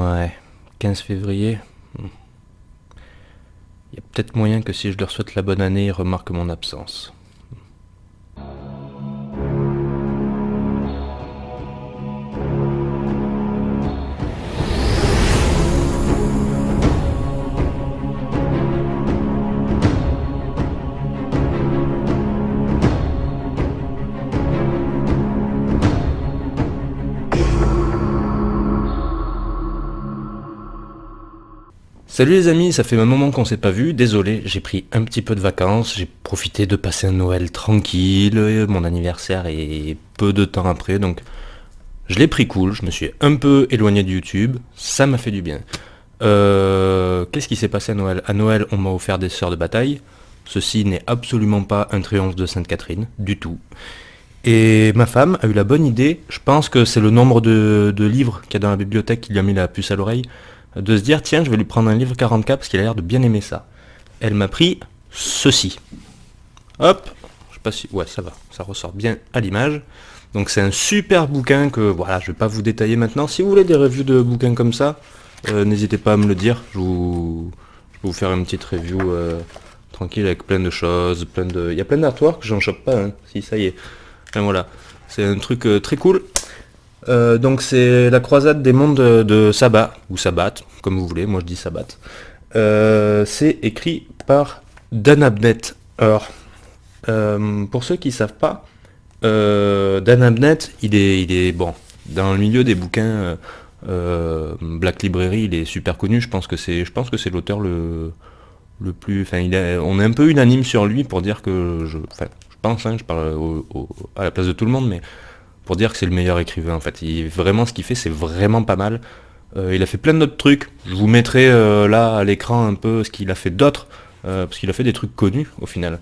Ouais, 15 février. Il y a peut-être moyen que si je leur souhaite la bonne année, ils remarquent mon absence. Salut les amis, ça fait un moment qu'on s'est pas vu, désolé, j'ai pris un petit peu de vacances, j'ai profité de passer un Noël tranquille, mon anniversaire est peu de temps après, donc je l'ai pris cool, je me suis un peu éloigné de YouTube, ça m'a fait du bien. Qu'est-ce qui s'est passé à Noël? À Noël, on m'a offert des sœurs de bataille, ceci n'est absolument pas un triomphe de Sainte-Catherine, du tout. Et ma femme a eu la bonne idée, je pense que c'est le nombre de livres qu'il y a dans la bibliothèque qui lui a mis la puce à l'oreille, de se dire tiens je vais lui prendre un livre 40K parce qu'il a l'air de bien aimer ça. Elle m'a pris ceci. Hop, je sais pas si. Ouais ça va, ça ressort bien à l'image. Donc c'est un super bouquin que voilà, je vais pas vous détailler maintenant. Si vous voulez des reviews de bouquins comme ça, n'hésitez pas à me le dire. Je vais vous faire une petite review tranquille avec plein de choses, Il y a plein d'artworks, j'en chope pas, hein. Si ça y est. Enfin voilà. C'est un truc très cool. Donc c'est la croisade des mondes de Sabbat, ou Sabbat, comme vous voulez, moi je dis Sabbat. C'est écrit par Dan Abnett. Alors, pour ceux qui ne savent pas, Dan Abnett, il est bon, dans le milieu des bouquins Black Library, il est super connu, je pense que c'est l'auteur le plus... Enfin, on est un peu unanime sur lui pour dire que... je pense, hein, je parle à la place de tout le monde, mais pour dire que c'est le meilleur écrivain en fait. Vraiment ce qu'il fait c'est vraiment pas mal. Il a fait plein d'autres trucs. Je vous mettrai là à l'écran un peu ce qu'il a fait d'autres, parce qu'il a fait des trucs connus au final.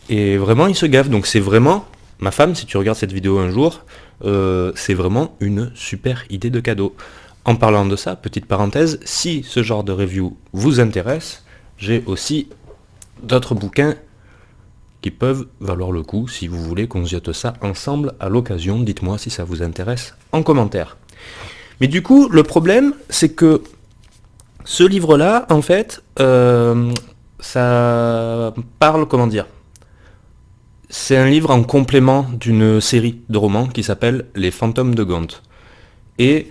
Et vraiment il se gaffe, donc c'est vraiment, ma femme si tu regardes cette vidéo un jour, c'est vraiment une super idée de cadeau. En parlant de ça, petite parenthèse, si ce genre de review vous intéresse, j'ai aussi d'autres bouquins qui peuvent valoir le coup. Si vous voulez qu'on jette ça ensemble à l'occasion, dites-moi si ça vous intéresse en commentaire. Mais du coup, le problème, c'est que ce livre-là, en fait, ça parle, comment dire, c'est un livre en complément d'une série de romans qui s'appelle Les Fantômes de Gaunt. Et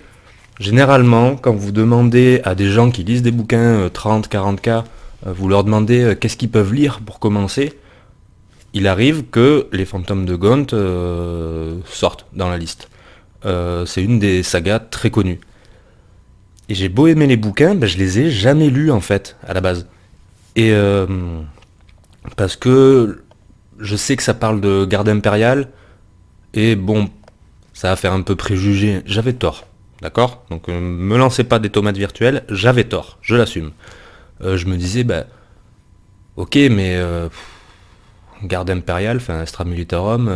généralement, quand vous demandez à des gens qui lisent des bouquins 30-40K, vous leur demandez qu'est-ce qu'ils peuvent lire pour commencer, il arrive que les Fantômes de Gaunt sortent dans la liste. C'est une des sagas très connues. Et j'ai beau aimer les bouquins, ben je les ai jamais lus en fait, à la base. Et parce que je sais que ça parle de garde impériale, et bon, ça va faire un peu préjugé. J'avais tort, d'accord? Donc me lancez pas des tomates virtuelles, j'avais tort, je l'assume. Je me disais, bah, ok, mais... garde impériale, enfin Astra Militarum,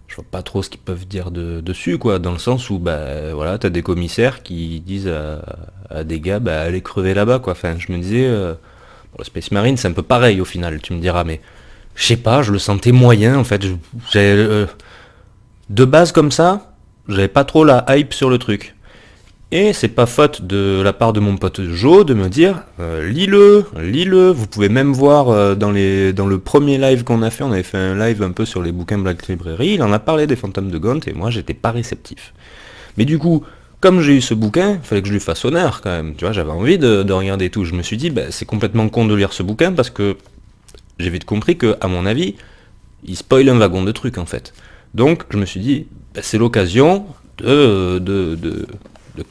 je vois pas trop ce qu'ils peuvent dire dessus, quoi, dans le sens où, bah, voilà, t'as des commissaires qui disent à des gars, bah, allez crever là-bas, quoi. Enfin, je me disais, pour le Space Marine, c'est un peu pareil au final, tu me diras, mais je sais pas, je le sentais moyen, en fait. De base comme ça, j'avais pas trop la hype sur le truc. Et c'est pas faute de la part de mon pote Joe de me dire lis-le, vous pouvez même voir dans le premier live qu'on a fait, on avait fait un live un peu sur les bouquins Black Library, il en a parlé des Fantômes de Gaunt et moi j'étais pas réceptif. Mais du coup, comme j'ai eu ce bouquin, il fallait que je lui fasse honneur quand même, tu vois, j'avais envie de regarder tout, je me suis dit bah, c'est complètement con de lire ce bouquin parce que j'ai vite compris que, à mon avis, il spoil un wagon de trucs en fait. Donc je me suis dit, bah, c'est l'occasion de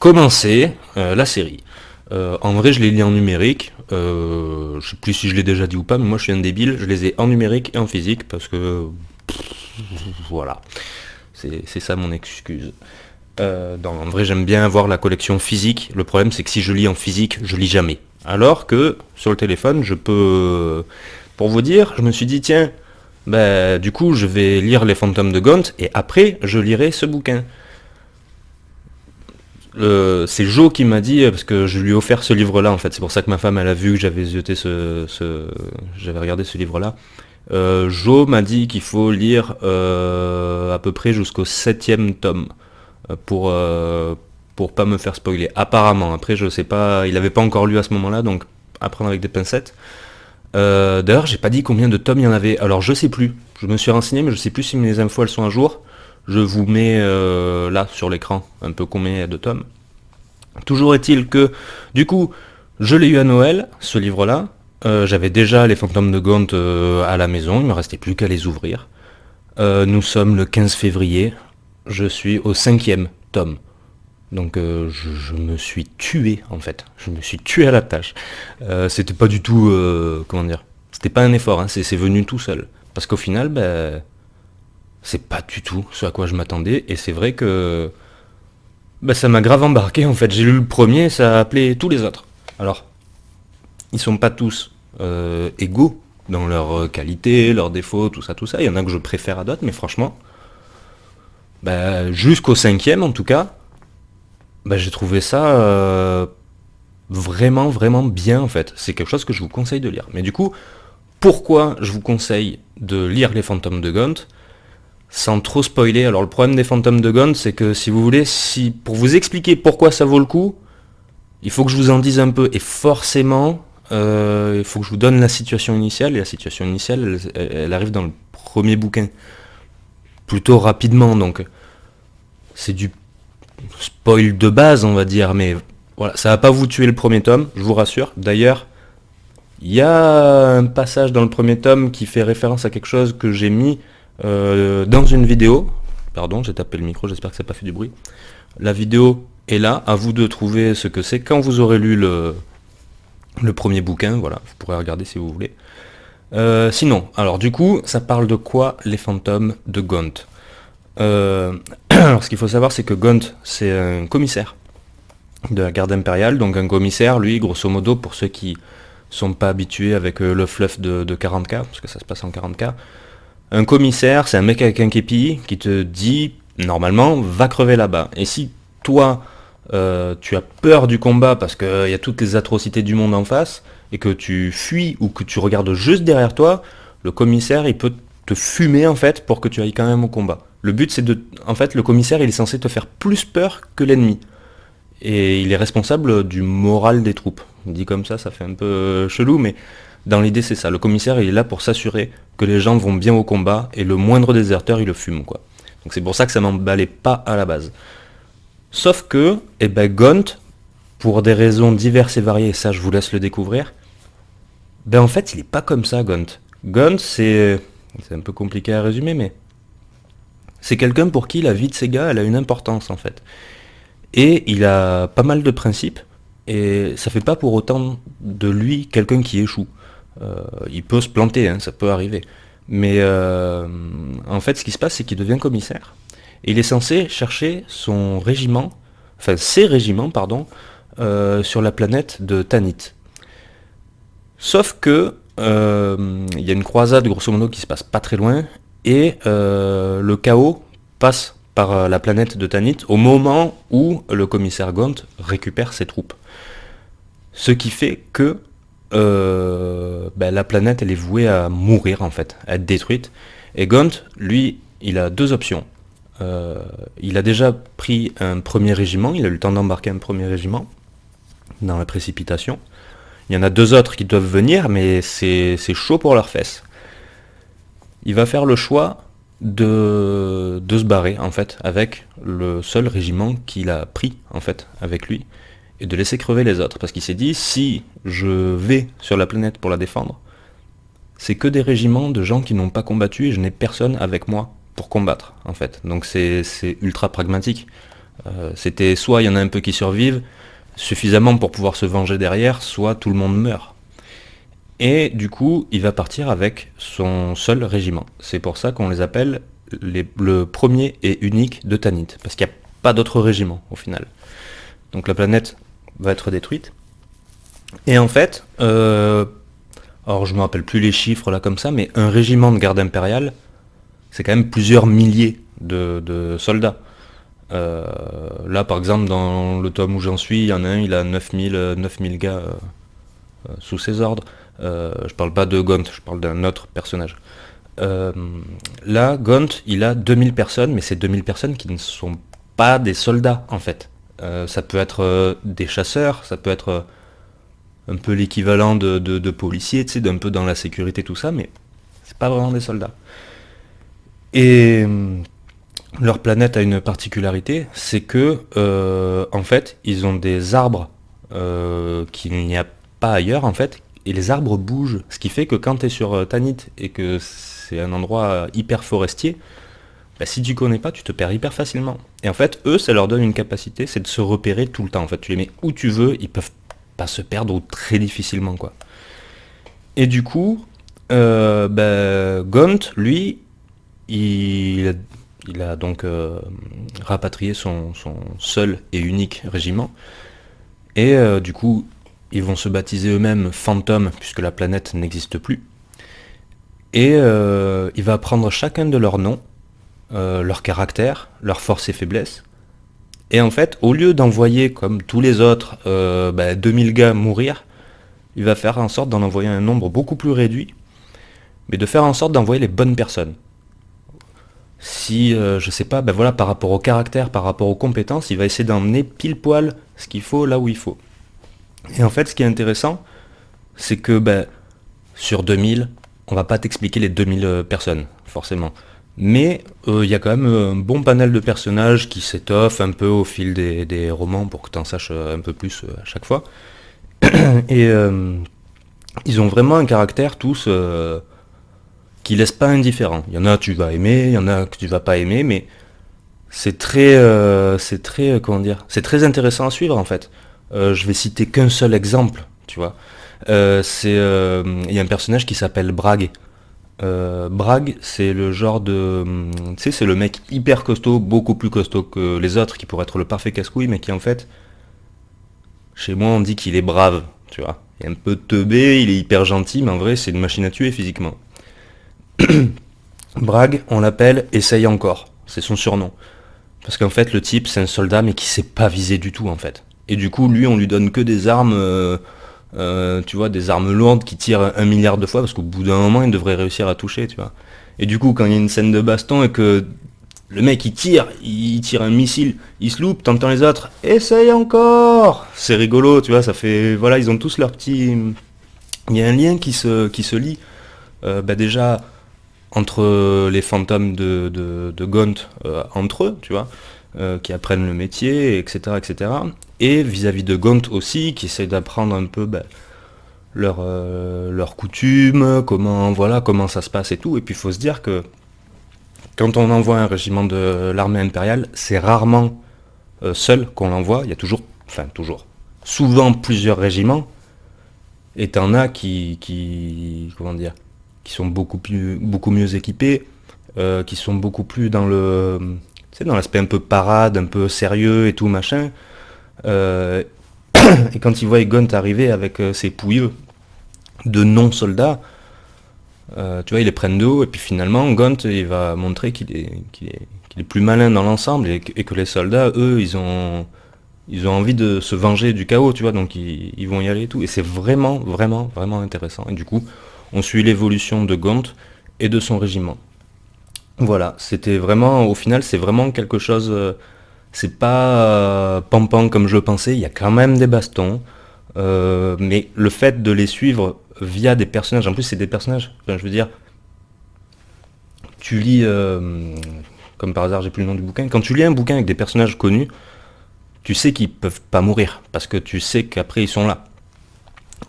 commencer la série. En vrai, je les lis en numérique. Je sais plus si je l'ai déjà dit ou pas, mais moi je suis un débile. Je les ai en numérique et en physique parce que voilà, c'est ça mon excuse. En vrai, j'aime bien avoir la collection physique. Le problème, c'est que si je lis en physique, je lis jamais. Alors que sur le téléphone, je peux. Pour vous dire, je me suis dit tiens, bah, du coup, je vais lire Les Fantômes de Gaunt et après, je lirai ce bouquin. C'est Joe qui m'a dit, parce que je lui ai offert ce livre-là, en fait, c'est pour ça que ma femme, elle a vu que j'avais j'avais regardé ce livre-là. Joe m'a dit qu'il faut lire à peu près jusqu'au 7e tome pour pour pas me faire spoiler. Apparemment, après je sais pas, il avait pas encore lu à ce moment-là, donc à prendre avec des pincettes. D'ailleurs, j'ai pas dit combien de tomes il y en avait. Alors je sais plus. Je me suis renseigné, mais je sais plus si mes infos elles sont à jour. Je vous mets là sur l'écran un peu combien il y a de tomes. Toujours est-il que, du coup, je l'ai eu à Noël, ce livre-là. J'avais déjà les fantômes de Gaunt à la maison, il me restait plus qu'à les ouvrir. Nous sommes le 15 février, je suis au 5e tome. Donc je me suis tué en fait, je me suis tué à la tâche. C'était pas du tout, comment dire, c'était pas un effort, hein, c'est venu tout seul. Parce qu'au final, ben, c'est pas du tout ce à quoi je m'attendais, et c'est vrai que ben, ça m'a grave embarqué en fait. J'ai lu le premier, ça a appelé tous les autres. Alors, ils sont pas tous égaux dans leur qualité, leurs défauts, tout ça, tout ça. Il y en a que je préfère à d'autres, mais franchement, ben, jusqu'au 5e en tout cas, ben, j'ai trouvé ça vraiment, vraiment bien en fait. C'est quelque chose que je vous conseille de lire. Mais du coup, pourquoi je vous conseille de lire Les Fantômes de Gaunt sans trop spoiler? Alors le problème des Fantômes de Gaunt, c'est que si vous voulez, pour vous expliquer pourquoi ça vaut le coup, il faut que je vous en dise un peu. Et forcément, il faut que je vous donne la situation initiale. Et la situation initiale, elle arrive dans le premier bouquin. Plutôt rapidement, donc c'est du spoil de base, on va dire. Mais voilà, ça va pas vous tuer le premier tome, je vous rassure. D'ailleurs, il y a un passage dans le premier tome qui fait référence à quelque chose que j'ai mis dans une vidéo. Pardon, j'ai tapé le micro, j'espère que ça n'a pas fait du bruit. La vidéo est là, à vous de trouver ce que c'est. Quand vous aurez lu le premier bouquin, voilà, vous pourrez regarder si vous voulez. Sinon, alors du coup, ça parle de quoi les fantômes de Gaunt? Alors ce qu'il faut savoir, c'est que Gaunt, c'est un commissaire de la garde impériale. Donc un commissaire, lui, grosso modo, pour ceux qui sont pas habitués avec le fluff de 40K, parce que ça se passe en 40K, un commissaire, c'est un mec avec un képi qui te dit, normalement, va crever là-bas. Et si toi, tu as peur du combat parce qu'il y a toutes les atrocités du monde en face, et que tu fuis ou que tu regardes juste derrière toi, le commissaire, il peut te fumer, en fait, pour que tu ailles quand même au combat. Le but, c'est de... En fait, le commissaire, il est censé te faire plus peur que l'ennemi. Et il est responsable du moral des troupes. Dit comme ça fait un peu chelou, mais dans l'idée, c'est ça. Le commissaire, il est là pour s'assurer que les gens vont bien au combat, et le moindre déserteur, il le fume, quoi. Donc c'est pour ça que ça m'emballait pas à la base. Sauf que, eh ben, Gaunt, pour des raisons diverses et variées, ça je vous laisse le découvrir, ben en fait, il est pas comme ça, Gaunt. Gaunt, c'est un peu compliqué à résumer, mais c'est quelqu'un pour qui la vie de ces gars, elle a une importance, en fait. Et il a pas mal de principes, et ça fait pas pour autant de lui quelqu'un qui échoue. Il peut se planter, hein, ça peut arriver. Mais en fait, ce qui se passe, c'est qu'il devient commissaire. Et il est censé chercher son régiment, enfin ses régiments, pardon, sur la planète de Tanith. Sauf que il y a une croisade, grosso modo, qui se passe pas très loin, et le chaos passe par la planète de Tanith au moment où le commissaire Gaunt récupère ses troupes. Ce qui fait que la planète, elle est vouée à mourir, en fait, à être détruite. Et Gaunt, lui, il a deux options. Il a déjà pris un premier régiment, il a eu le temps d'embarquer un premier régiment dans la précipitation. Il y en a deux autres qui doivent venir, mais c'est chaud pour leurs fesses. Il va faire le choix de se barrer, en fait, avec le seul régiment qu'il a pris, en fait, avec lui, et de laisser crever les autres. Parce qu'il s'est dit, si je vais sur la planète pour la défendre, c'est que des régiments de gens qui n'ont pas combattu, et je n'ai personne avec moi pour combattre, en fait. Donc c'est ultra pragmatique. C'était soit il y en a un peu qui survivent, suffisamment pour pouvoir se venger derrière, soit tout le monde meurt. Et du coup, il va partir avec son seul régiment. C'est pour ça qu'on les appelle le premier et unique de Tanith, parce qu'il n'y a pas d'autre régiment, au final. Donc la planète va être détruite. Et en fait, alors je me rappelle plus les chiffres là comme ça, mais un régiment de garde impériale, c'est quand même plusieurs milliers de soldats. Là par exemple dans le tome où j'en suis, il y en a un, il a 9000 gars sous ses ordres. Je parle pas de Gaunt, je parle d'un autre personnage. Là, Gaunt, il a 2000 personnes, mais c'est 2000 personnes qui ne sont pas des soldats en fait. Ça peut être des chasseurs, ça peut être un peu l'équivalent de policiers, tu sais, d'un peu dans la sécurité, tout ça, mais c'est pas vraiment des soldats. Et leur planète a une particularité, c'est que, en fait, ils ont des arbres qu'il n'y a pas ailleurs, en fait, et les arbres bougent. Ce qui fait que quand tu es sur Tanit et que c'est un endroit hyper forestier, bah, si tu connais pas, tu te perds hyper facilement. Et en fait, eux, ça leur donne une capacité, c'est de se repérer tout le temps. En fait, tu les mets où tu veux, ils peuvent pas se perdre ou très difficilement, quoi. Et du coup, Gaunt, lui, il, il a donc rapatrié son seul et unique régiment. Et du coup, ils vont se baptiser eux-mêmes Phantom, puisque la planète n'existe plus. Et il va prendre chacun de leurs noms, leur caractère, leurs forces et faiblesses. Et en fait, au lieu d'envoyer, comme tous les autres, 2000 gars mourir, il va faire en sorte d'en envoyer un nombre beaucoup plus réduit, mais de faire en sorte d'envoyer les bonnes personnes. Si, je sais pas, voilà, par rapport au caractère, par rapport aux compétences, il va essayer d'emmener pile poil ce qu'il faut là où il faut. Et en fait, ce qui est intéressant, c'est que sur 2000, on va pas t'expliquer les 2000 personnes, forcément. Mais il y a quand même un bon panel de personnages qui s'étoffent un peu au fil des romans pour que tu en saches un peu plus à chaque fois. Et ils ont vraiment un caractère tous qui laisse pas indifférent. Il y en a que tu vas aimer, il y en a que tu vas pas aimer, mais comment dire, c'est très intéressant à suivre en fait. Je vais citer qu'un seul exemple, tu vois. Il y a un personnage qui s'appelle Bragg. Bragg, c'est le genre de, tu sais, c'est le mec hyper costaud, beaucoup plus costaud que les autres, qui pourrait être le parfait casse-couille, mais qui en fait, chez moi, on dit qu'il est brave, tu vois. Il est un peu teubé, il est hyper gentil, mais en vrai, c'est une machine à tuer physiquement. Bragg, on l'appelle Essaye encore, c'est son surnom. Parce qu'en fait, le type, c'est un soldat, mais qui sait pas viser du tout, en fait. Et du coup, lui, on lui donne que des armes, tu vois, des armes lourdes qui tirent 1 milliard de fois, parce qu'au bout d'un moment, il devrait réussir à toucher, tu vois. Et du coup, quand il y a une scène de baston et que le mec il tire un missile, il se loupe, t'entends les autres, essaye encore. C'est rigolo, tu vois, ça fait, voilà, ils ont tous leur petit, il y a un lien qui se lie, déjà entre les fantômes de Gaunt, entre eux, tu vois, qui apprennent le métier, etc., etc. Et vis-à-vis de Gaunt aussi, qui essaie d'apprendre un peu leurs coutumes, comment ça se passe et tout. Et puis il faut se dire que quand on envoie un régiment de l'armée impériale, c'est rarement seul qu'on l'envoie. Il y a toujours, souvent plusieurs régiments. Et t'en as comment dire, qui sont beaucoup mieux équipés, qui sont beaucoup plus dans dans l'aspect un peu parade, un peu sérieux et tout machin. Et quand ils voient Gaunt arriver avec ses pouilleux de non-soldats, tu vois, ils les prennent de haut, et puis finalement, Gaunt, il va montrer qu'il est plus malin dans l'ensemble, et que les soldats, eux, ils ont envie de se venger du chaos, tu vois, donc ils vont y aller et tout. Et c'est vraiment, vraiment, vraiment intéressant. Et du coup, on suit l'évolution de Gaunt et de son régiment. Voilà, c'était vraiment, au final, c'est vraiment quelque chose, c'est pas pampan comme je le pensais, il y a quand même des bastons, mais le fait de les suivre via des personnages, en plus c'est des personnages, enfin, je veux dire, tu lis, comme par hasard j'ai plus le nom du bouquin, quand tu lis un bouquin avec des personnages connus, tu sais qu'ils peuvent pas mourir, parce que tu sais qu'après ils sont là.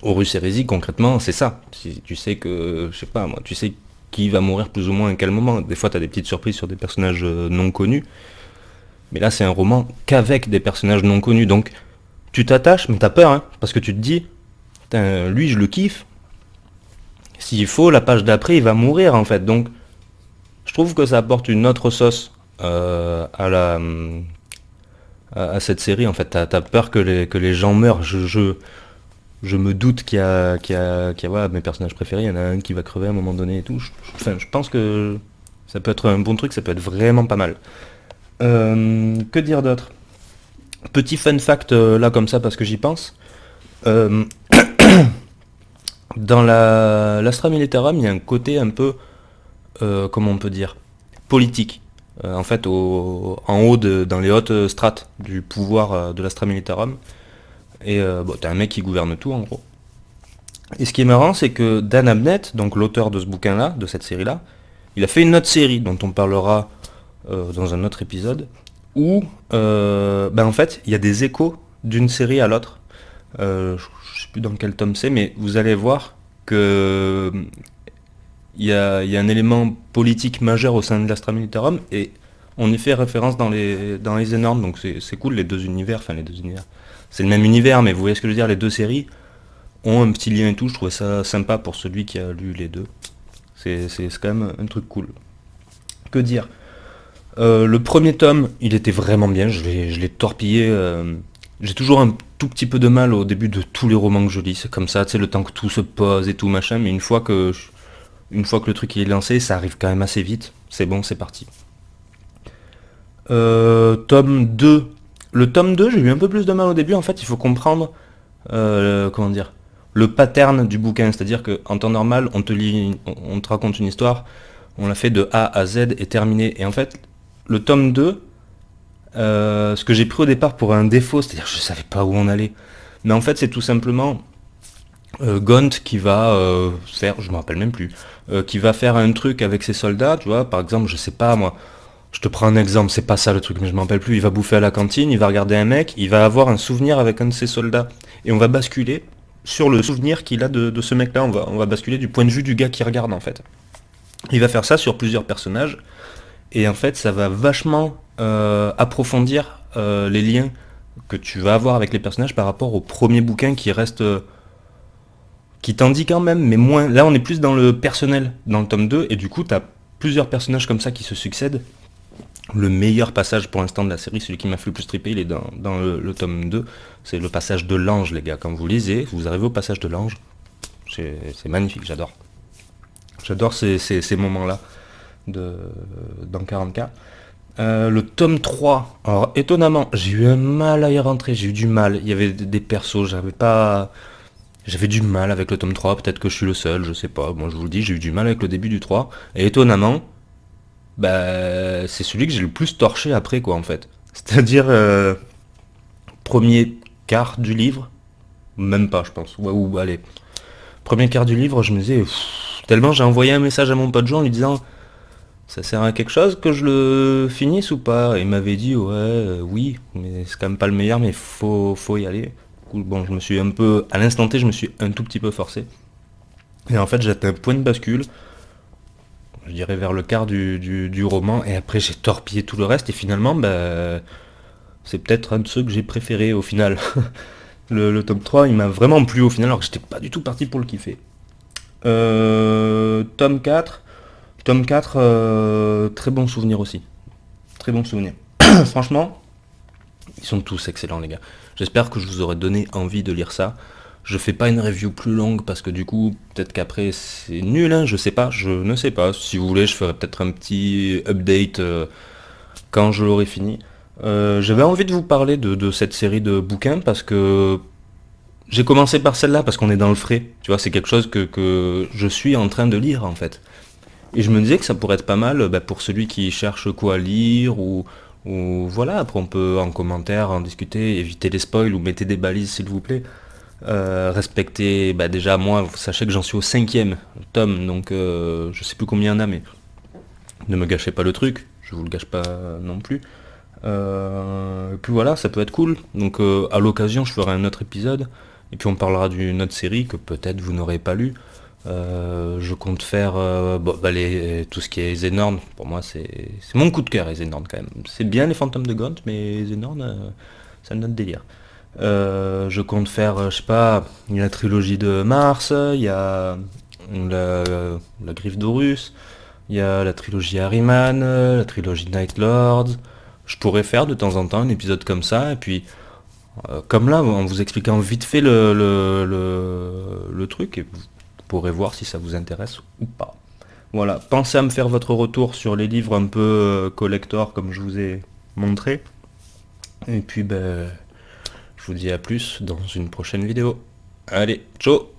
Horus Hérésie, concrètement, c'est ça. Tu sais que, je sais pas moi, tu sais qui va mourir plus ou moins à quel moment. Des fois, tu as des petites surprises sur des personnages non connus. Mais là, c'est un roman qu'avec des personnages non connus. Donc, tu t'attaches, mais t'as peur, hein, parce que tu te dis, lui, je le kiffe. S'il faut, la page d'après, il va mourir, en fait. Donc, je trouve que ça apporte une autre sauce à cette série. En fait, t'as peur que les gens meurent. Je me doute qu'il y a voilà, mes personnages préférés, il y en a un qui va crever à un moment donné et tout. Je pense que ça peut être un bon truc, ça peut être vraiment pas mal. Que dire d'autre? Petit fun fact là comme ça parce que j'y pense. Euh, dans l'Astra Militarum, il y a un côté un peu, comment on peut dire, politique. en fait en haut dans les hautes strates du pouvoir de l'Astra Militarum. Et bon, t'as un mec qui gouverne tout en gros. Et ce qui est marrant, c'est que Dan Abnett, donc l'auteur de ce bouquin-là, de cette série-là, il a fait une autre série dont on parlera dans un autre épisode, où en fait il y a des échos d'une série à l'autre. Je sais plus dans quel tome c'est, mais vous allez voir que il y a un élément politique majeur au sein de l'Astra Militarum, et on y fait référence dans les énormes, donc c'est cool, les deux univers, enfin les deux univers. C'est le même univers, mais vous voyez ce que je veux dire, les deux séries ont un petit lien et tout, je trouvais ça sympa pour celui qui a lu les deux. C'est quand même un truc cool. Que dire Le premier tome, il était vraiment bien, je l'ai torpillé. J'ai toujours un tout petit peu de mal au début de tous les romans que je lis, c'est comme ça, tu sais, le temps que tout se pose et tout machin, mais une fois que le truc il est lancé, ça arrive quand même assez vite, c'est bon, c'est parti. Tome 2. Le tome 2, j'ai eu un peu plus de mal au début, en fait, il faut comprendre, comment dire, le pattern du bouquin, c'est-à-dire qu'en temps normal, on te raconte une histoire, on l'a fait de A à Z et terminé, et en fait, le tome 2, ce que j'ai pris au départ pour un défaut, c'est-à-dire que je savais pas où on allait, mais en fait, c'est tout simplement Gaunt qui va faire, je me rappelle même plus, qui va faire un truc avec ses soldats, tu vois, par exemple, je sais pas moi, je te prends un exemple, c'est pas ça le truc, mais je m'en rappelle plus, il va bouffer à la cantine, il va regarder un mec, il va avoir un souvenir avec un de ses soldats, et on va basculer sur le souvenir qu'il a de ce mec-là, on va basculer du point de vue du gars qui regarde en fait. Il va faire ça sur plusieurs personnages, et en fait ça va vachement approfondir les liens que tu vas avoir avec les personnages par rapport au premier bouquin qui reste... qui t'en dit quand même, mais moins. Là, on est plus dans le personnel, dans le tome 2, et du coup, t'as plusieurs personnages comme ça qui se succèdent. Le meilleur passage pour l'instant de la série, celui qui m'a fait le plus triper, il est dans le tome 2. C'est le passage de l'ange, les gars. Quand vous lisez, vous arrivez au passage de l'ange. C'est magnifique, j'adore. J'adore ces moments-là dans 40K. Le tome 3, alors étonnamment, j'ai eu un mal à y rentrer, j'ai eu du mal. Il y avait des persos, j'avais du mal avec le tome 3, peut-être que je suis le seul, je sais pas. Moi je vous le dis, j'ai eu du mal avec le début du 3. Et étonnamment, c'est celui que j'ai le plus torché après quoi en fait. C'est-à-dire premier quart du livre, même pas je pense. Ouais, ou allez. Premier quart du livre, je me disais, tellement j'ai envoyé un message à mon pote Jean en lui disant ça sert à quelque chose que je le finisse ou pas. Et il m'avait dit ouais, oui, mais c'est quand même pas le meilleur, mais faut y aller. Bon, je me suis un peu, à l'instant T, je me suis un tout petit peu forcé. Et en fait, j'ai atteint un point de bascule, je dirais vers le quart du roman, et après j'ai torpillé tout le reste, et finalement, c'est peut-être un de ceux que j'ai préféré au final. Le tome 3, il m'a vraiment plu au final, alors que j'étais pas du tout parti pour le kiffer. Tome 4, très bon souvenir aussi. Très bon souvenir. Franchement, ils sont tous excellents les gars. J'espère que je vous aurai donné envie de lire ça. Je fais pas une review plus longue parce que du coup, peut-être qu'après c'est nul, hein, je sais pas, je ne sais pas. Si vous voulez, je ferai peut-être un petit update quand je l'aurai fini. J'avais envie de vous parler de cette série de bouquins parce que j'ai commencé par celle-là parce qu'on est dans le frais. Tu vois, c'est quelque chose que je suis en train de lire en fait. Et je me disais que ça pourrait être pas mal pour celui qui cherche quoi lire ou voilà, après on peut en commentaire en discuter, éviter les spoils ou mettez des balises s'il vous plaît. Respecter, déjà moi, sachez que j'en suis au 5e tome, donc je sais plus combien il y en a, mais ne me gâchez pas le truc, je vous le gâche pas non plus. Et puis voilà, ça peut être cool, donc à l'occasion je ferai un autre épisode, et puis on parlera d'une autre série que peut-être vous n'aurez pas lu. Je compte faire tout ce qui est Xenorn, pour moi c'est mon coup de cœur, Xenorn quand même. C'est bien les fantômes de Gaunt, mais Xenorn, c'est un autre délire. Je compte faire, je sais pas, il y a la trilogie de Mars, il y a la Griffe d'Horus, il y a la trilogie Harryman, la trilogie Night Lords. Je pourrais faire de temps en temps un épisode comme ça, et puis comme là, en vous expliquant vite fait le truc, et vous pourrez voir si ça vous intéresse ou pas. Voilà, pensez à me faire votre retour sur les livres un peu collector comme je vous ai montré. Et puis je vous dis à plus dans une prochaine vidéo. Allez, ciao!